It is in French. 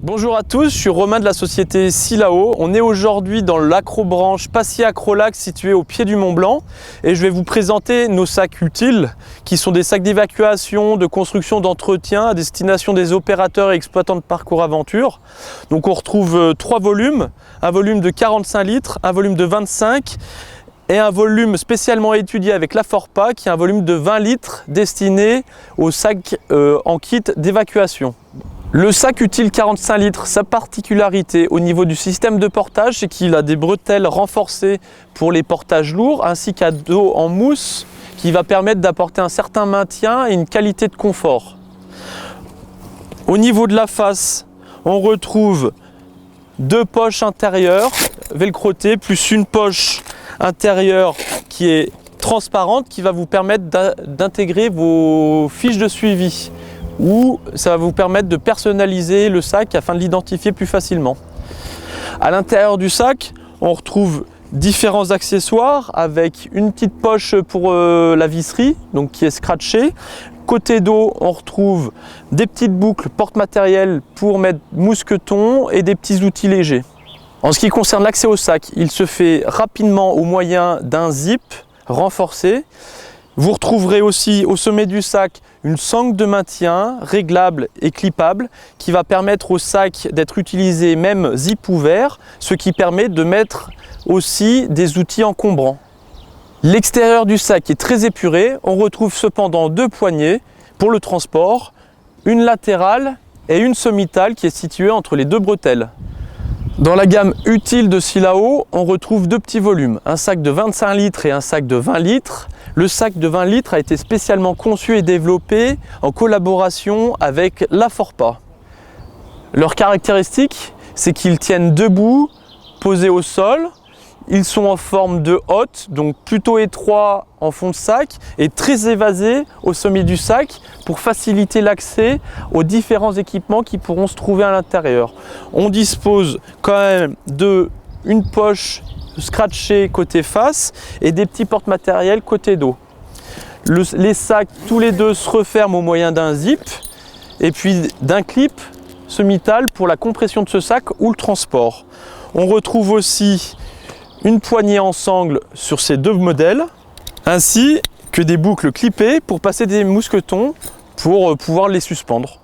Bonjour à tous, je suis Romain de la société Silao. On est aujourd'hui dans l'acrobranche Passy-Acrolac situé au pied du Mont Blanc et je vais vous présenter nos sacs utiles qui sont des sacs d'évacuation, de construction, d'entretien à destination des opérateurs et exploitants de parcours aventure. Donc on retrouve 3 volumes, un volume de 45 litres, un volume de 25 et un volume spécialement étudié avec la Forpa qui est un volume de 20 litres destiné aux sacs en kit d'évacuation. Le sac utile 45 litres, sa particularité au niveau du système de portage, c'est qu'il a des bretelles renforcées pour les portages lourds, ainsi qu'un dos en mousse qui va permettre d'apporter un certain maintien et une qualité de confort. Au niveau de la face, on retrouve 2 poches intérieures velcrotées, plus une poche intérieure qui est transparente, qui va vous permettre d'intégrer vos fiches de suivi, ou ça va vous permettre de personnaliser le sac afin de l'identifier plus facilement. À l'intérieur du sac, on retrouve différents accessoires avec une petite poche pour la visserie, donc qui est scratchée. Côté dos, on retrouve des petites boucles porte-matériel pour mettre mousqueton et des petits outils légers. En ce qui concerne l'accès au sac, il se fait rapidement au moyen d'un zip renforcé. Vous retrouverez aussi au sommet du sac une sangle de maintien réglable et clippable qui va permettre au sac d'être utilisé même zip ouvert, ce qui permet de mettre aussi des outils encombrants. L'extérieur du sac est très épuré, on retrouve cependant 2 poignées pour le transport, une latérale et une sommitale qui est située entre les 2 bretelles. Dans la gamme utile de Silao, on retrouve 2 petits volumes, un sac de 25 litres et un sac de 20 litres. Le sac de 20 litres a été spécialement conçu et développé en collaboration avec la Forpa. Leur caractéristique, c'est qu'ils tiennent debout, posés au sol. Ils sont en forme de hotte, donc plutôt étroits en fond de sac et très évasés au sommet du sac pour faciliter l'accès aux différents équipements qui pourront se trouver à l'intérieur. On dispose quand même d'une poche scratchée côté face et des petits porte-matériel côté dos. Les sacs, tous les deux, se referment au moyen d'un zip et puis d'un clip sommital pour la compression de ce sac ou le transport. On retrouve aussi une poignée en sangle sur ces 2 modèles, ainsi que des boucles clippées pour passer des mousquetons pour pouvoir les suspendre.